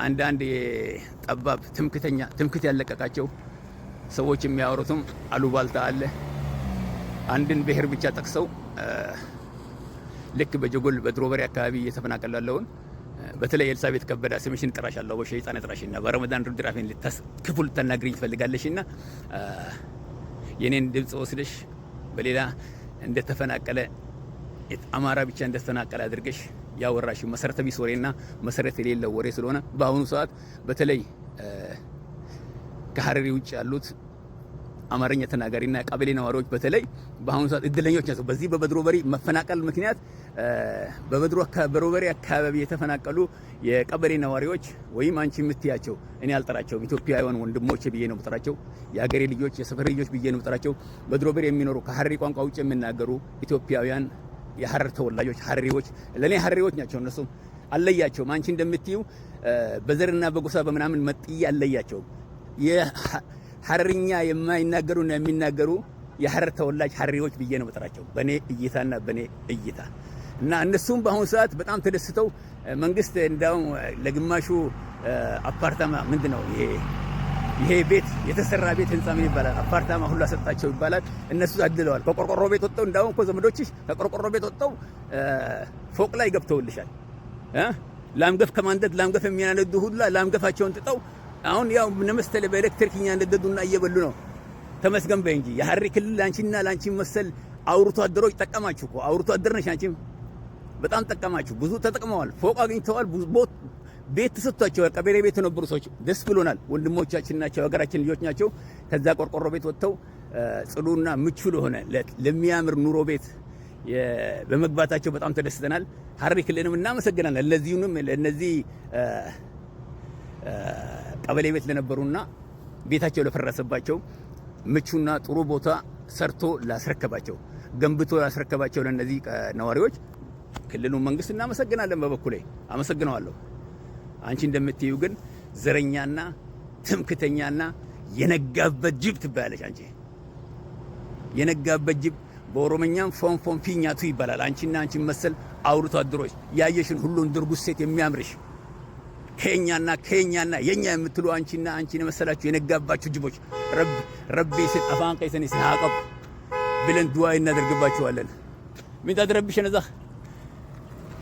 አንዳንድ ጠባብ ትምክት ያለቀቃቸው ሰዎች የሚያወሩትም አሉባልታ አለ። አንድን ብሔር ብቻ ጠቅሰው ልክ በጀጎል በድሮበሪ አካባቢ እየተፈናቀሉ ያለውን በተለይ ኤልሳቤት ከበዳ ስምሽን እጠራሻለሁ በሸይጣን እጠራሽና በረመዳን ድራፌን ክፉ ልታናግሪኝ ትፈልጋለሽና የኔን ድምጽ ወስደሽ በሌላ እንደተፈናቀለ አማራ ብቻ እንደተፈናቀለ አድርገሽ ያወራሽው መሰረተ ቢስ ወሬና መሰረት የሌለው ወሬ ስለሆነ በአሁኑ ሰዓት በተለይ ከሐረሪ ውጭ ያሉት አማርኛ ተናጋሪና ቀበሌ ነዋሪዎች በተለይ በአሁኑ ሰዓት እድለኞች ናቸው። በዚህ በበድሮበሪ መፈናቀል ምክንያት በበድሮበሪ አካባቢ የተፈናቀሉ የቀበሌ ነዋሪዎች ወይም አንቺ የምትያቸው እኔ አልጠራቸውም፣ ኢትዮጵያውያን ወንድሞቼ ብዬ ነው የምጠራቸው። የሀገሬ ልጆች የሰፈር ልጆች ብዬ ነው የምጠራቸው። በድሮበሪ የሚኖሩ ከሐረሪ ቋንቋ ውጭ የሚናገሩ ኢትዮጵያውያን የሐረር ተወላጆች ሐረሪዎች ለኔ ሐረሪዎች ናቸው። እነሱም አለያቸውም። አንቺ እንደምትዩ በዘርና በጎሳ በምናምን መጥዬ አለያቸውም። ሐረርኛ የማይናገሩና የሚናገሩ የሐረር ተወላጅ ሐረሪዎች ብዬ ነው የምጠራቸው በኔ እይታና በኔ እይታ እና እነሱም በአሁኑ ሰዓት በጣም ተደስተው መንግስት እንዳው ለግማሹ አፓርታማ ምንድነው ይሄ ቤት የተሰራ ቤት ህንጻ ምን ይባላል አፓርታማ ሁሉ አሰጣቸው ይባላል። እነሱ አድለዋል። ከቆርቆሮ ቤት ወጣው እንዳው እኮ ዘመዶችሽ ከቆርቆሮ ቤት ወጣው ፎቅ ላይ ገብተውልሻል። ላምገፍ ከማንደድ ላምገፍ የሚያነዱ ሁሉ ላምገፋቸውን ጥጠው አሁን ያው ነመስተለ በኤሌክትሪክኛ እንደደዱና እየበሉ ነው። ተመስገን በይ እንጂ የሐረሪ ክልል አንቺና ላንቺ መሰል አውርቶ አደሮች ጠቀማችሁ እኮ አውርቶ አደር ነሽ። አንቺም በጣም ጠቀማችሁ። ብዙ ተጠቅመዋል። ፎቅ አግኝተዋል። ብዙ ቤት ተሰጥቷቸው ቀበሌ ቤት የነበሩ ሰዎች ደስ ብሎናል። ወንድሞቻችን ናቸው፣ ሀገራችን ልጆች ናቸው። ከዛ ቆርቆሮ ቤት ወጥተው ጽዱና ምቹ ለሆነ ለሚያምር ኑሮ ቤት በመግባታቸው በጣም ተደስተናል። ሐረሪ ክልልንም እናመሰግናለን። ለነዚህ ቀበሌ ቤት ለነበሩና ቤታቸው ለፈረሰባቸው ምቹና ጥሩ ቦታ ሰርቶ ላስረከባቸው ገንብቶ ላስረከባቸው ለነዚህ ነዋሪዎች ክልሉ መንግስት እናመሰግናለን። በበኩሌ አመሰግነዋለሁ። አንቺ እንደምትዩ ግን ዘረኛና ትምክተኛና የነጋበት ጅብ ትባያለሽ። አንቺ የነጋበት ጅብ በኦሮሞኛም ፎንፎን ፊኛቱ ይባላል። አንቺና አንቺ መሰል አውርቶ አድሮች ያየሽን ሁሉን ድርጉስ ሴት የሚያምርሽ ከኛና የኛ የምትሉ አንቺና አንቺን መሰላችሁ የነጋባችሁ ጅቦች ረቢ ሲል አፋን ቀይሰኒ ሲያቀብ ብለን ዱዓ እናደርግባችኋለን። ምን ታድረብሽ ነዛ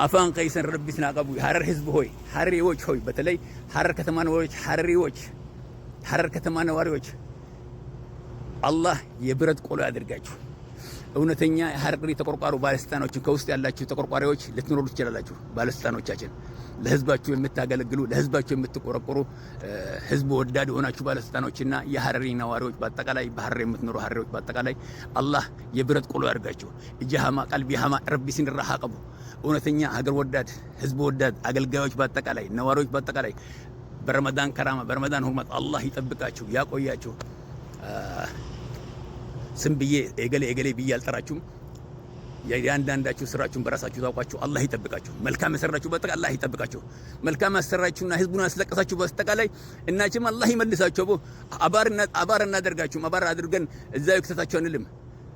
አፋን ቀይሰን ረቢ ሲናቀቡ ሐረር ህዝብ ሆይ ሐረሪዎች ሆይ በተለይ ሐረር ከተማ ነዋሪዎች ሐረሪዎች ሐረር ከተማ ነዋሪዎች አላህ የብረት ቆሎ ያድርጋችሁ። እውነተኛ የሐረሪ ተቆርቋሪ ባለስልጣኖች ከውስጥ ያላችሁ ተቆርቋሪዎች ልትኖሩ ትችላላችሁ። ባለስልጣኖቻችን ለህዝባችሁ የምታገለግሉ ለህዝባችሁ የምትቆረቆሩ ህዝብ ወዳድ የሆናችሁ ባለስልጣኖችና የሐረሪ ነዋሪዎች በአጠቃላይ በሐረር የምትኖሩ ሐረሪዎች በአጠቃላይ አላህ የብረት ቆሎ ያድርጋችሁ። እጃሃማ ቀልቢሃማ ረቢ ሲንራሃቀቡ እውነተኛ ሀገር ወዳድ ህዝብ ወዳድ አገልጋዮች በአጠቃላይ ነዋሪዎች በአጠቃላይ በረመዳን ከራማ በረመዳን ሁርመት አላህ ይጠብቃችሁ ያቆያችሁ። ስም ብዬ ኤገሌ ብዬ አልጠራችሁም። የአንዳንዳችሁ ስራችሁን በራሳችሁ ታውቃችሁ አላህ ይጠብቃችሁ። መልካም የሰራችሁ በአጠቃላይ አላህ ይጠብቃችሁ። መልካም ያሰራችሁና ህዝቡን ያስለቀሳችሁ በአጠቃላይ እናችም አላህ ይመልሳችሁ። አባር እናደርጋችሁም አባር አድርገን እዛው ይክተታችሁ አንልም።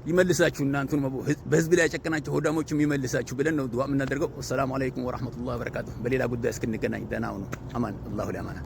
ይመልሳችሁ እናንተን በህዝብ ላይ ያጨቀናችሁ ሆዳሞችም ይመልሳችሁ ብለን ነው ዱዓ የምናደርገው። ወሰላሙ አለይኩም ወራህመቱላሂ ወበረካቱሁ። በሌላ ጉዳይ እስክንገናኝ ደህና ሁኑ። አማን አላሁ ለማና